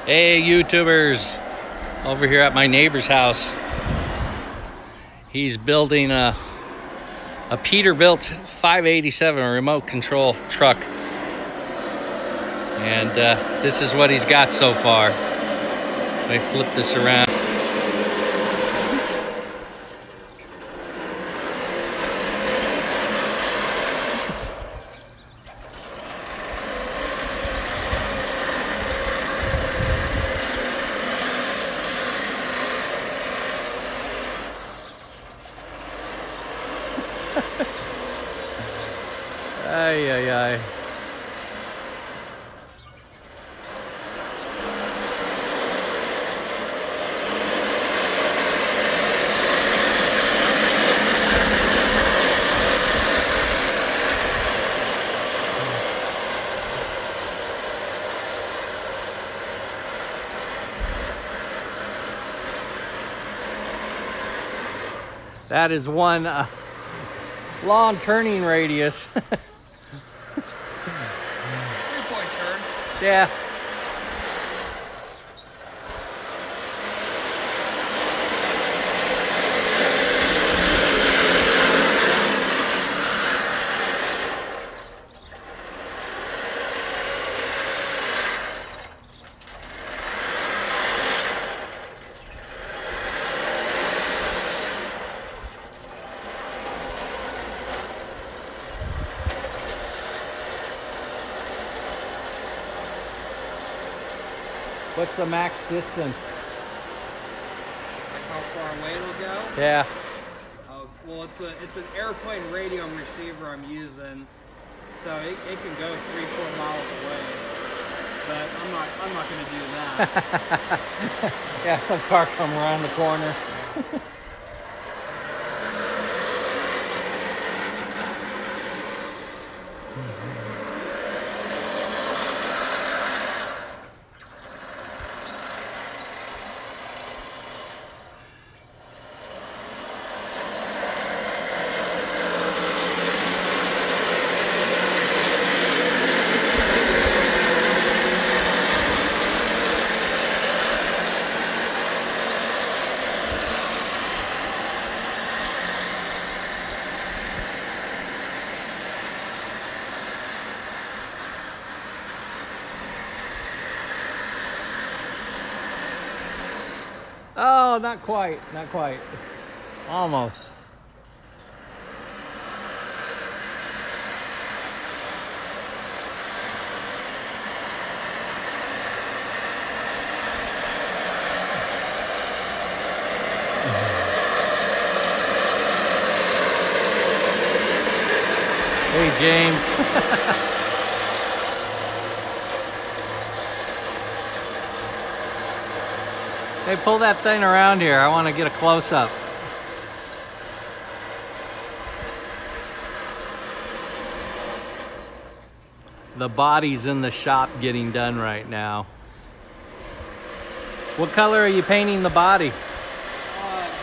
Hey YouTubers, over here at my neighbor's house. He's building a Peterbilt 587 remote control truck. And this is what he's got so far. Let me flip this around. Ay, ay, ay. That is one long turning radius. 3-point turn. Yeah. What's the max distance? Like how far away it'll go? Yeah. Oh, well, it's an airplane radio receiver I'm using, so it can go 3-4 miles away. But I'm not going to do that. Yeah, some car come around the corner. Oh, not quite, not quite. Almost. Hey, James. Hey, pull that thing around here. I want to get a close-up. The body's in the shop getting done right now. What color are you painting the body?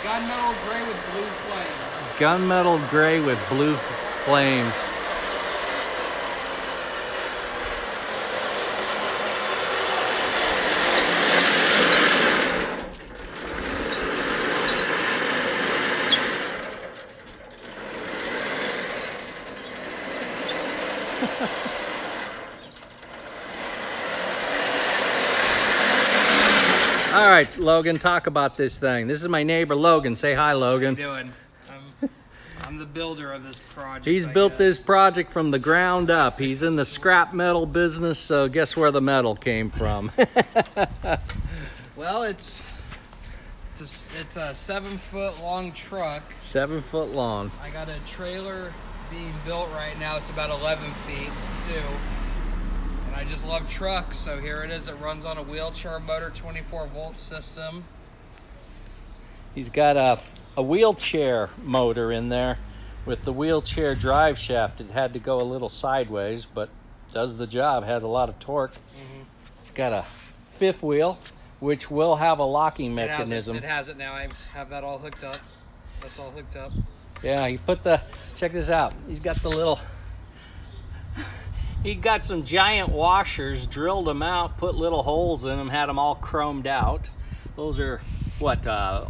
Gunmetal gray with blue flames. Gunmetal gray with blue flames. All right, Logan, talk about this thing. This is my neighbor, Logan. Say hi, Logan. How you doing? I'm the builder of this project. He's built this project from the ground up. He's in the scrap metal business, so guess where the metal came from? Well, it's a 7-foot long truck. 7 foot long. I got a trailer being built right now. It's about 11 feet too. And I just love trucks, so here it is. It runs on a wheelchair motor, 24-volt system. He's got a wheelchair motor in there with the wheelchair drive shaft. It had to go a little sideways, but does the job, has a lot of torque. It's got a fifth wheel, which will have a locking mechanism. It has it now. I have that all hooked up. That's all hooked up. Yeah, he put the, check this out. He's got the little He got some giant washers, drilled them out, put little holes in them, had them all chromed out. Those are what,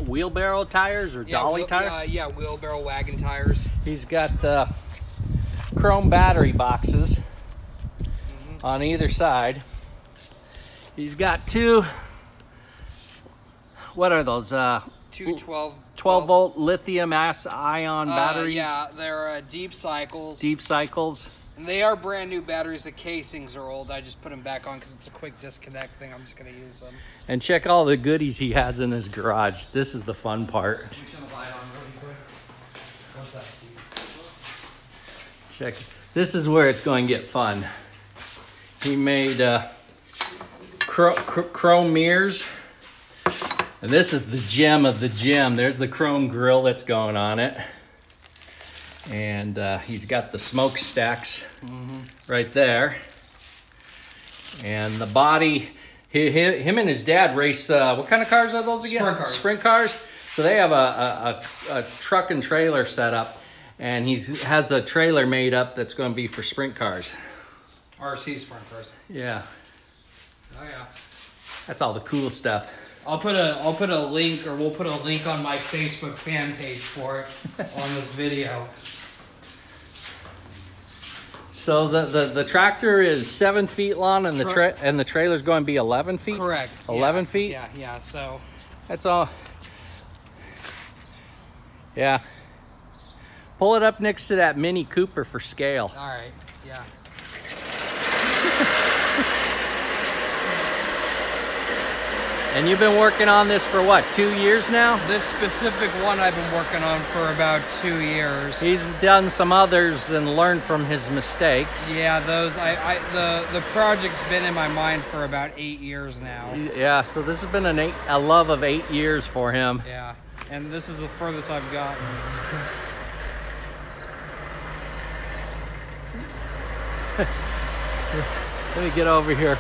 wheelbarrow tires or dolly tires? Yeah, wheelbarrow wagon tires. He's got the chrome battery boxes on either side. He's got two, what are those? Two 12 volt lithium ion batteries. Yeah, they're deep cycles. Deep cycles. And they are brand new batteries. The casings are old. I just put them back on because it's a quick disconnect thing. I'm just going to use them. And check all the goodies he has in his garage. This is the fun part. Can you turn the light on really quick? What's that, Steve? Check. This is where it's going to get fun. He made chrome mirrors. And this is the gem of the gem. There's the chrome grill that's going on it. And he's got the smokestacks right there. And the body, him and his dad race, what kind of cars are those again? Sprint cars. Sprint cars. So they have a truck and trailer set up. And he has a trailer made up that's going to be for sprint cars. RC sprint cars. Yeah. Oh, yeah. That's all the cool stuff. I'll put a link, or we'll put a link on my Facebook fan page for it on this video. So the tractor is 7 feet long, and the trailer's going to be 11 feet. Correct. 11 feet. Yeah. So that's all. Yeah. Pull it up next to that Mini Cooper for scale. All right. Yeah. And you've been working on this for what, 2 years now? This specific one I've been working on for about 2 years. He's done some others and learned from his mistakes. Yeah, those the project's been in my mind for about 8 years now. Yeah, so this has been a love of 8 years for him. Yeah, and this is the furthest I've gotten. Let me get over here.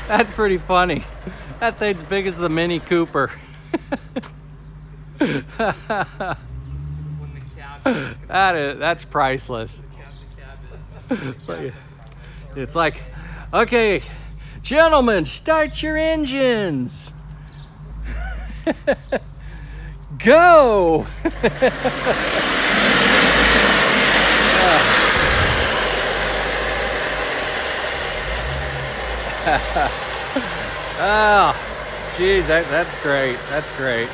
That's pretty funny. That thing's big as the Mini Cooper. That's priceless. It's like, okay, gentlemen, start your engines. Go. Oh, geez, that's great. That's great.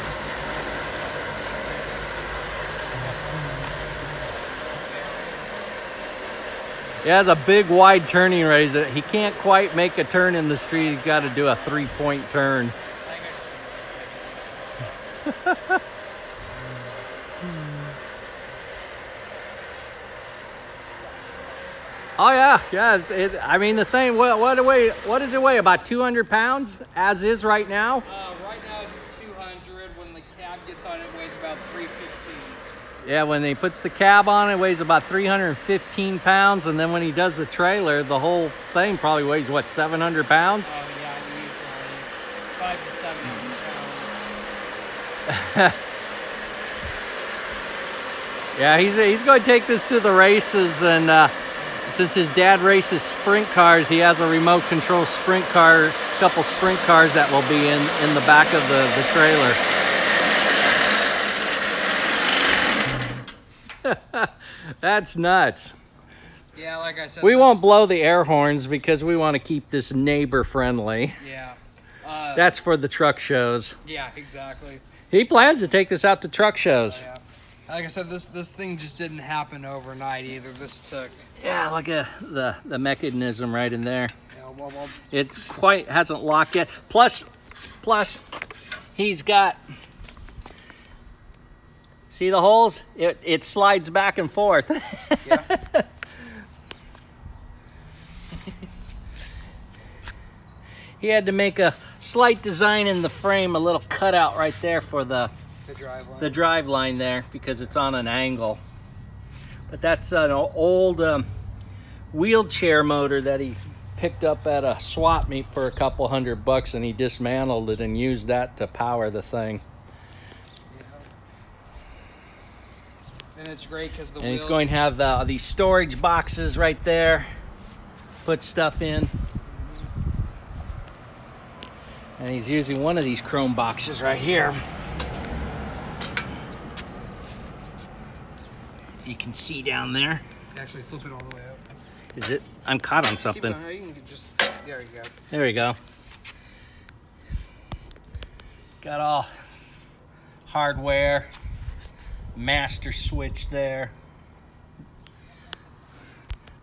Yeah, it's a big, wide turning radius. He can't quite make a turn in the street. He's got to do a 3-point turn. Oh yeah. I mean, the thing. What does it weigh? About 200 pounds, as is right now. Right now it's 200. When the cab gets on, it weighs about 315. Yeah, when he puts the cab on, it weighs about 315 pounds, and then when he does the trailer, the whole thing probably weighs what, 700 pounds? Oh yeah, easily 500 to 700 pounds. Yeah, he's going to take this to the races, and since his dad races sprint cars, he has a remote control sprint car, couple sprint cars that will be in the back of the trailer. That's nuts. Yeah, like I said, we won't blow the air horns because we want to keep this neighbor friendly. Yeah. That's for the truck shows. Yeah, exactly. He plans to take this out to truck shows. Yeah. Like I said, this thing just didn't happen overnight either. This took... Yeah, look at the mechanism right in there. Yeah, well, it quite hasn't locked yet. Plus, he's got... See the holes? It slides back and forth. Yeah. He had to make a slight design in the frame, a little cutout right there for the drive line there, because it's on an angle. But that's an old wheelchair motor that he picked up at a swap meet for a couple $100, and he dismantled it and used that to power the thing. Yeah. And it's great because he's going to have these storage boxes right there. put stuff in. And he's using one of these chrome boxes right here. If you can see down there. Actually, flip it all the way up. Is it? I'm caught on something. Keep going. You can just, there you go. There we go. Got all hardware, master switch there.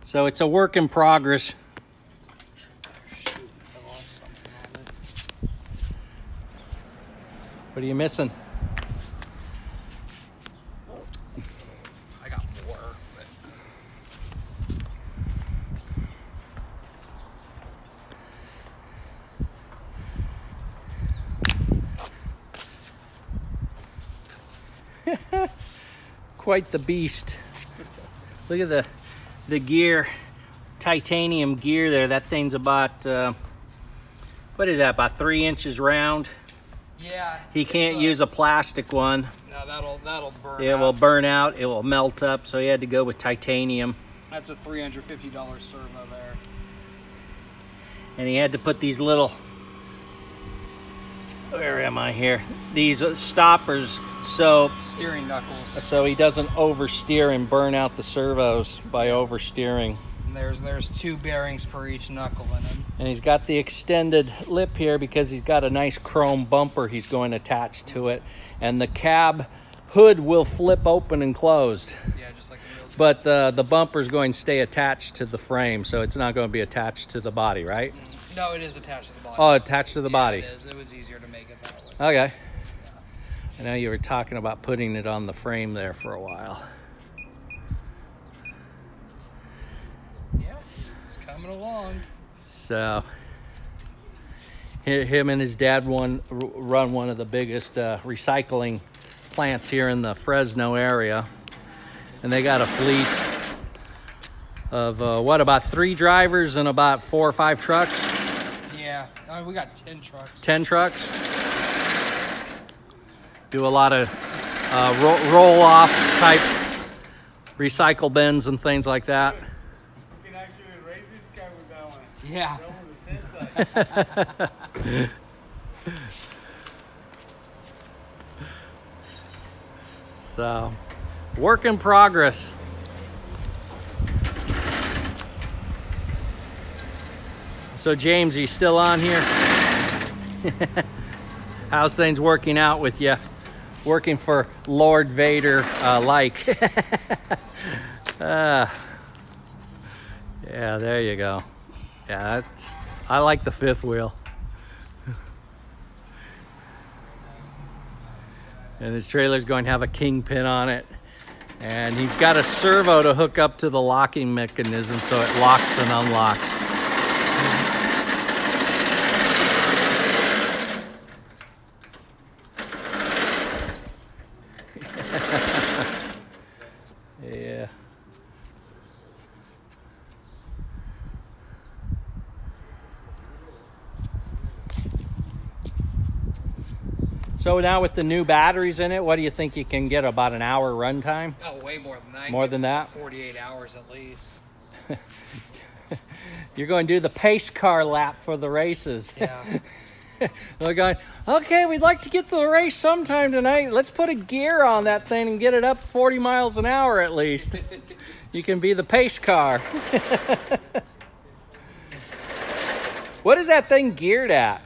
So it's a work in progress. Shoot, I lost something on it. What are you missing? I got more, but quite the beast. Look at the gear, titanium gear there. That thing's about what is that, about 3 inches round? Yeah. He can't use a plastic one. No, that'll burn. It will burn out, it will melt up, so he had to go with titanium. That's a $350 servo there. And he had to put these little, where am I here? These stoppers, so Steering knuckles. he doesn't oversteer and burn out the servos by oversteering. And there's 2 bearings per each knuckle in them. And he's got the extended lip here because he's got a nice chrome bumper he's going to attach to it. And the cab hood will flip open and closed. Yeah, just like the wheels. But the bumper's going to stay attached to the frame, so it's not going to be attached to the body, right? No, it is attached to the body. Oh, attached to the body. It is. It was easier to make it that way. Okay. I know you were talking about putting it on the frame there for a while. Yeah, it's coming along. So, him and his dad run one of the biggest recycling plants here in the Fresno area. And they got a fleet of, what, about 3 drivers and about 4 or 5 trucks? Yeah, we got 10 trucks. 10 trucks? Do a lot of roll-off type recycle bins and things like that. You can actually raise this guy with that one. Yeah. That was the same side. So, work in progress. So James, are you still on here? How's things working out with you? Working for Lord Vader like. Yeah, there you go. Yeah, I like the 5th wheel. And his trailer's going to have a kingpin on it. And he's got a servo to hook up to the locking mechanism so it locks and unlocks. Yeah. So now with the new batteries in it, what do you think you can get, about an hour run time? Oh, way more than that. More than that? 48 hours at least. You're going to do the pace car lap for the races. Yeah. They're going, okay, we'd like to get to the race sometime tonight. Let's put a gear on that thing and get it up 40 miles an hour at least. You can be the pace car. What is that thing geared at?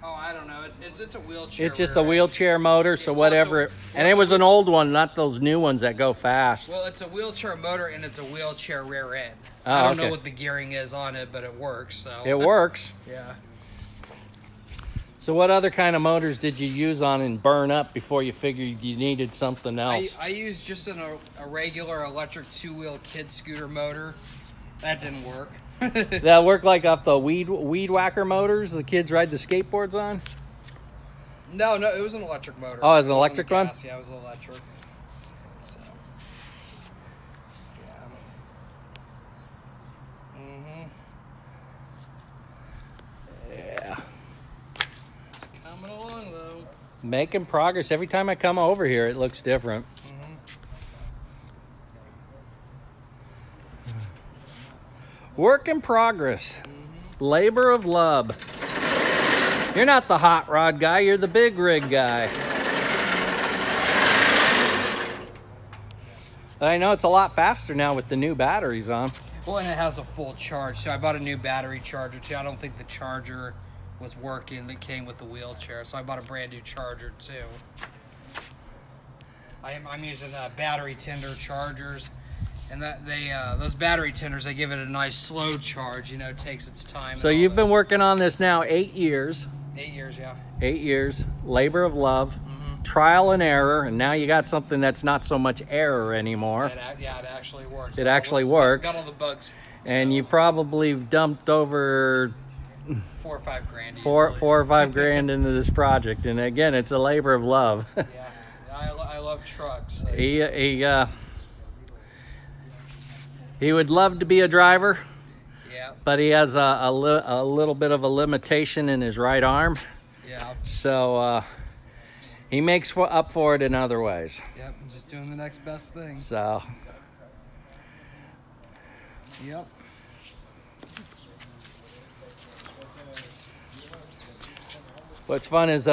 Oh, I don't know. It's a wheelchair. It's just a wheelchair motor, so whatever. And it was an old one, not those new ones that go fast. Well, it's a wheelchair motor and it's a wheelchair rear end. Oh, I don't okay. know what the gearing is on it, but it works. So It works. Yeah. So what other kind of motors did you use on and burn up before you figured you needed something else? I used just a regular electric 2-wheel kid scooter motor. That didn't work. That work like off the weed whacker motors the kids ride the skateboards on? No, it was an electric motor. Oh, it was an It wasn't electric one? gas. Yeah, it was electric. So, yeah. Yeah. It's coming along though. Making progress. Every time I come over here, it looks different. Work in progress. Labor of love. You're not the hot rod guy, you're the big rig guy. I know it's a lot faster now with the new batteries on. Well, and it has a full charge, so I bought a new battery charger too. I don't think the charger was working that came with the wheelchair, so I bought a brand new charger too. I'm using battery tender chargers, and those battery tenders, they give it a nice slow charge. You know, it takes its time. So you've been working on this now 8 years. 8 years, yeah. 8 years, labor of love, trial and error, and now you got something that's not so much error anymore. Yeah, it actually works. It actually works. Got all the bugs. And you probably dumped over 4 or 5 grand. four or five grand into this project, and again, it's a labor of love. Yeah, I love trucks. So. He would love to be a driver. Yeah. But he has a little bit of a limitation in his right arm. Yeah. So he makes up for it in other ways. Yep, I'm just doing the next best thing. So. Yep. What's fun is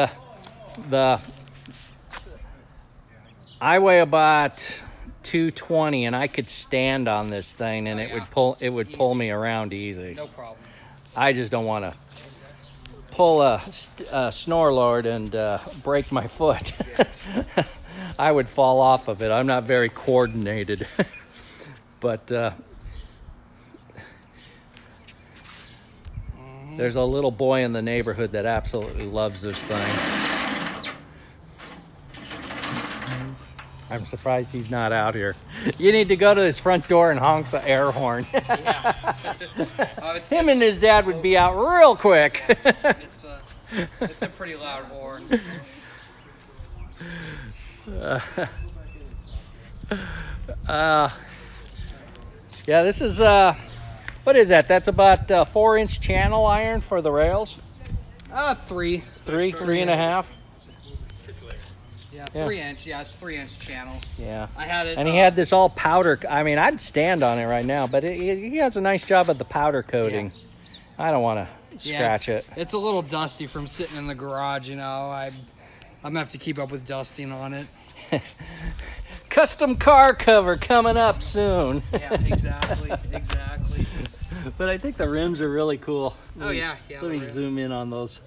I weigh about 220, and I could stand on this thing, and it would pull me around easy. No problem. I just don't want to pull a snore lord and break my foot. I would fall off of it. I'm not very coordinated. But there's a little boy in the neighborhood that absolutely loves this thing. I'm surprised he's not out here. You need to go to his front door and honk the air horn. Yeah. Him and his dad would be out real quick. It's a pretty loud horn. Yeah, this is, what is that? That's about 4-inch channel iron for the rails? 3. 3.5? Yeah, 3-inch. Yeah, it's 3-inch channel. Yeah. I had it. And he had this all powder. I mean, I'd stand on it right now, but he has a nice job of the powder coating. Yeah. I don't want to scratch it. It's a little dusty from sitting in the garage, you know. I'm going to have to keep up with dusting on it. Custom car cover coming up soon. Yeah, exactly. But I think the rims are really cool. Yeah. Let me zoom in on those.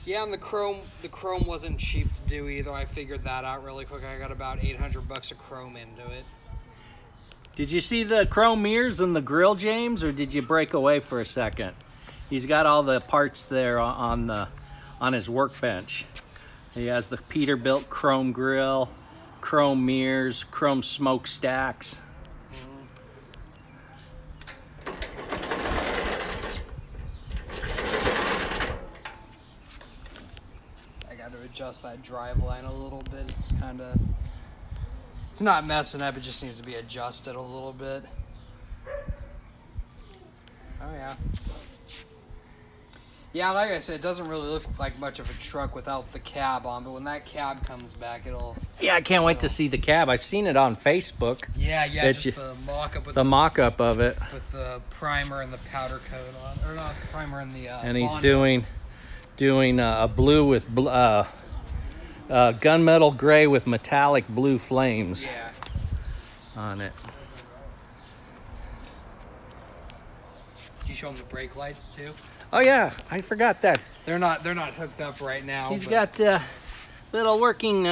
Yeah, and the chrome wasn't cheap to do either. I figured that out really quick. I got about $800 of chrome into it. Did you see the chrome mirrors and the grill, James, or did you break away for a second? He's got all the parts there on his workbench. He has the Peterbilt chrome grill, chrome mirrors, chrome smokestacks. I got to adjust that drive line a little bit. It's not messing up, it just needs to be adjusted a little bit. Oh yeah. Yeah, like I said, it doesn't really look like much of a truck without the cab on, but when that cab comes back, it'll... Yeah, I can't wait to see the cab. I've seen it on Facebook. Yeah, just the mock-up with the mock-up of it. With the primer and the powder coat on, or not the primer and the and he's doing a blue with gunmetal gray with metallic blue flames on it. Did you show him the brake lights too? Oh yeah, I forgot that. They're not hooked up right now. He's got little working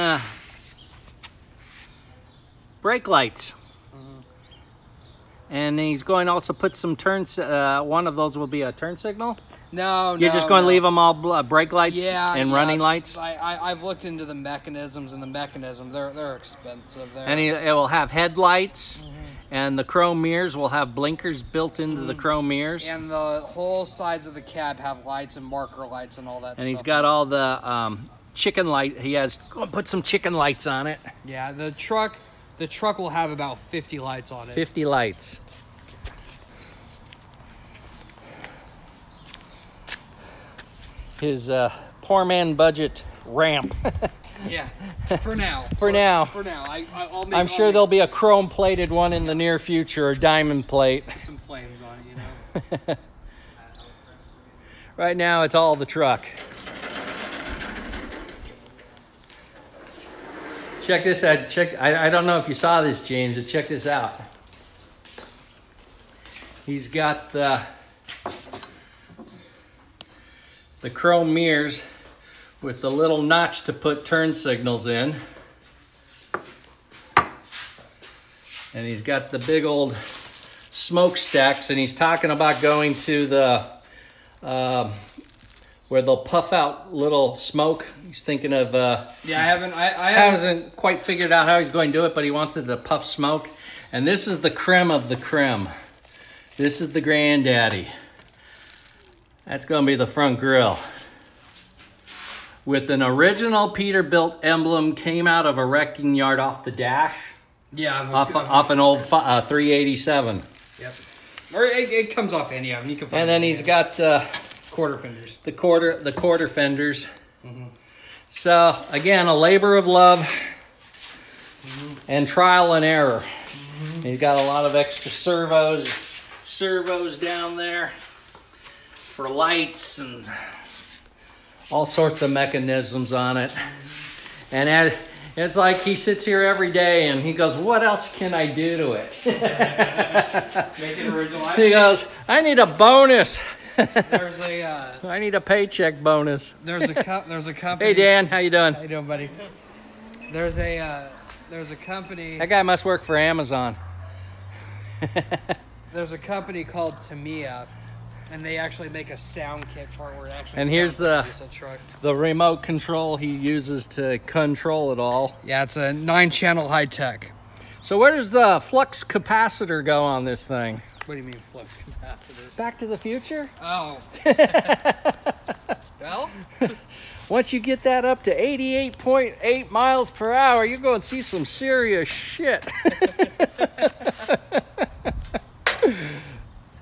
brake lights. And he's going to also put some turns. One of those will be a turn signal. No, You're just going to leave them all brake lights and running lights? I've looked into the mechanisms, and the mechanism, they're expensive. And it will have headlights, and the chrome mirrors will have blinkers built into the chrome mirrors. And the whole sides of the cab have lights and marker lights and all that stuff. And he's got all the chicken light. He has put some chicken lights on it. Yeah, the truck will have about 50 lights on it. 50 lights. His poor man budget ramp. Yeah, for now. For now. For now. I'll make, I'm sure there'll be a chrome-plated one in the near future, or diamond plate. put some flames on it, you know. Right now, it's all the truck. Check this out. I don't know if you saw this, James, but check this out. He's got the chrome mirrors with the little notch to put turn signals in. And he's got the big old smokestacks, and he's talking about going to the where they'll puff out little smoke. He's thinking of Yeah, I hasn't quite figured out how he's going to do it, but he wants it to puff smoke. And this is the creme of the creme. This is the granddaddy. That's going to be the front grille. With an original Peterbilt emblem, came out of a wrecking yard off the dash. Yeah, Off an old 387. Yep. Or it comes off any of them. You can find. And then he's got quarter fenders. the quarter fenders. So again, a labor of love and trial and error. He's got a lot of extra servos down there for lights and all sorts of mechanisms on it. And it's like he sits here every day and he goes, what else can I do to it? Make it original. He goes, I need a bonus. There's a I need a paycheck bonus. there's a company. Hey Dan, how you doing? How you doing, buddy? There's a company. That guy must work for Amazon. There's a company called Tamiya, and they actually make a sound kit for it where it actually. And sounds here's like a diesel truck. the remote control he uses to control it all. Yeah, it's a 9-channel high tech. So where does the flux capacitor go on this thing? What do you mean flux capacitor? Back to the Future? Oh. Well. Once you get that up to 88.8 miles per hour, you're going to see some serious shit.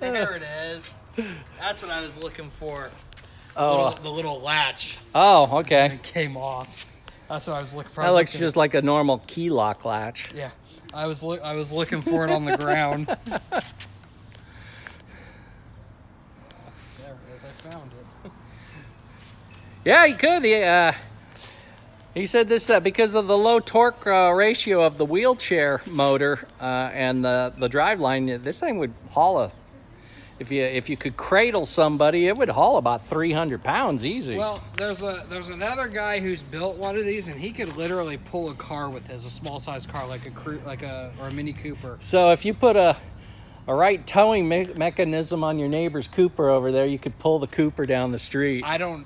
There it is. That's what I was looking for. Oh, The little latch. oh, okay. It came off. That's what I was looking for. That looks just like a normal key lock latch. Yeah, I was looking for it on the ground. There it is. I found it. Yeah, he could. He said this because of the low torque ratio of the wheelchair motor and the driveline, this thing would haul if you could cradle somebody, it would haul about 300 pounds easy. Well, there's another guy who's built one of these, and he could literally pull a car with his, a small size car like a Mini Cooper. So if you put a right towing mechanism on your neighbor's Cooper over there, you could pull the Cooper down the street. I don't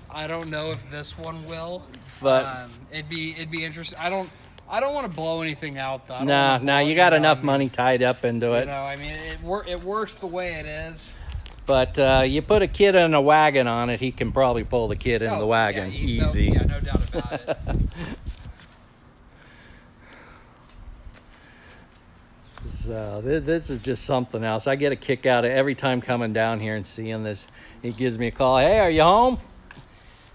know if this one will, but it'd be interesting. I don't want to blow anything out though. Nah, you got enough money tied up into it. You know, I mean, it works the way it is. But you put a kid in a wagon on it, he can probably pull the kid in the wagon easy. No doubt about it. So this is just something else. I get a kick out of every time coming down here and seeing this. He gives me a call. Hey, are you home?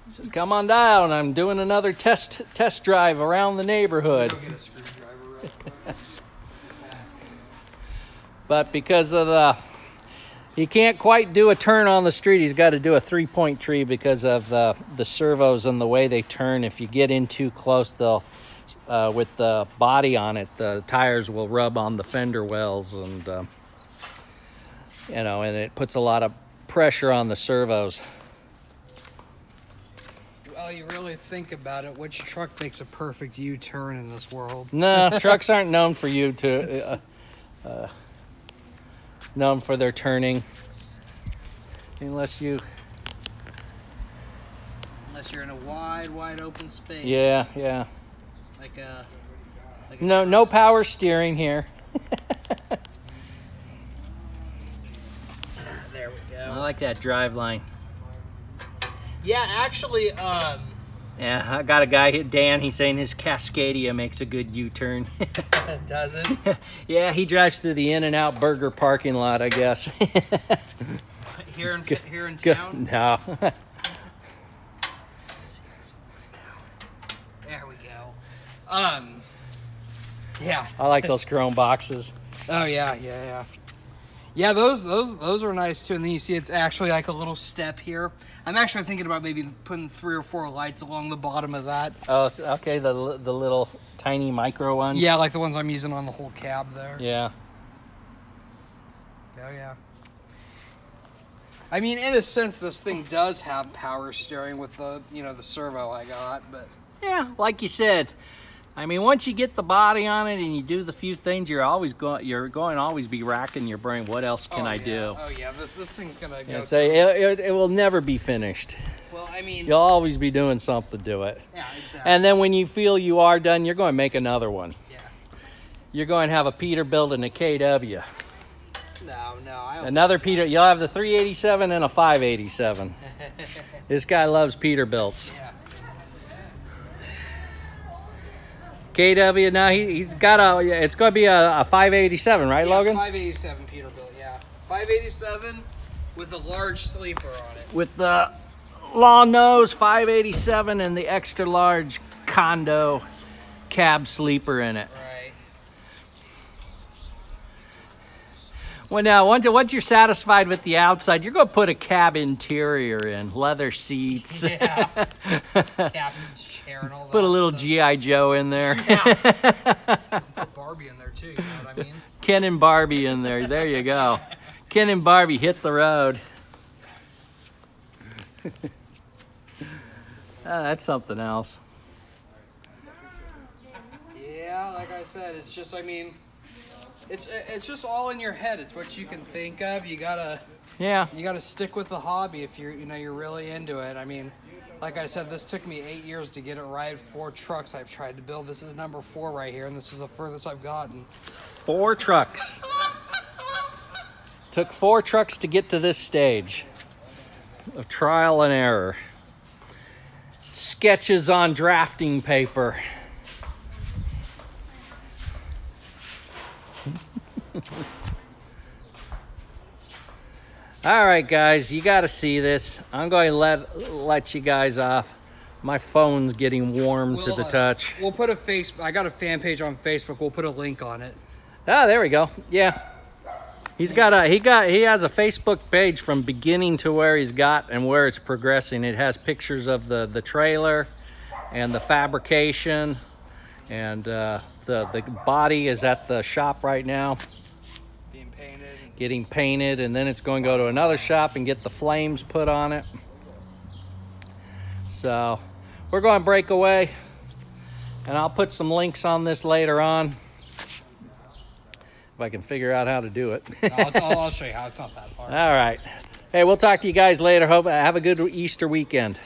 He says, come on down. I'm doing another test drive around the neighborhood. Go get a screwdriver real quick. But because of he can't quite do a turn on the street. He's got to do a 3-point tree because of the servos and the way they turn. If you get in too close, they'll with the body on it, the tires will rub on the fender wells, and and it puts a lot of pressure on the servos. Well, you really think about it, which truck makes a perfect U-turn in this world? No, trucks aren't known for known for their turning, unless you're in a wide open space. Yeah. Like a no power steering here. There we go. I like that drive line. Yeah, actually, Yeah, I got a guy, Dan, he's saying his Cascadia makes a good U-turn. does it? Yeah, he drives through the In-N-Out Burger parking lot, I guess. Here in town? No. Let's see this one right now. There we go. Yeah. I like those chrome boxes. Oh yeah. Yeah, those are nice too. And then you see it's actually like a little step here. I'm actually thinking about maybe putting 3 or 4 lights along the bottom of that. Oh, okay. The little tiny micro ones. Yeah, like the ones I'm using on the whole cab there. Yeah. Oh yeah. I mean, in a sense, this thing does have power steering with the the servo I got, but Yeah, like you said. I mean, once you get the body on it and you do the few things, you're going to always be racking your brain. What else can I do? Oh yeah, this thing's gonna go. It will never be finished. Well, I mean, You'll always be doing something to it. yeah, exactly. And then when you feel you are done, you're going to make another one. Yeah. You're going to have a Peterbilt and a KW. No, Another Peter. You'll have the 387 and a 587. This guy loves Peterbilts. Yeah. KW, now he's got it's going to be a 587, right, Yeah, Logan? 587 Peterbilt, yeah. 587 with a large sleeper on it. With the long nose 587 and the extra large condo cab sleeper in it. Right. Well, now, once you're satisfied with the outside, you're going to put a cab interior in, leather seats. Yeah. Captain's chair and all that. Put a little stuff. G.I. Joe in there. Yeah. Put Barbie in there too, you know what I mean? Ken and Barbie in there. There you go. Ken and Barbie hit the road. That's something else. Yeah, like I said, it's just, I mean, it's just all in your head. It's what you can think of. You gotta stick with the hobby if you're really into it. I mean, like I said, this took me 8 years to get it right. 4 trucks I've tried to build. This is number 4 right here, and this is the furthest I've gotten. 4 trucks. Took 4 trucks to get to this stage of trial and error. Sketches on drafting paper. All right, guys, you got to see this. I'm going to let you guys off. My phone's getting warm to the touch. We'll put I got a fan page on Facebook. We'll put a link on it. Ah, there we go. Yeah. He has a Facebook page from beginning to where he's got and where it's progressing. It has pictures of the trailer and the fabrication, and the body is at the shop right now. Getting painted, and then it's going to go to another shop and get the flames put on it. So we're going to break away, and I'll put some links on this later on if I can figure out how to do it. I'll show you how. It's not that hard. All right. Hey, we'll talk to you guys later. Hope have a good Easter weekend.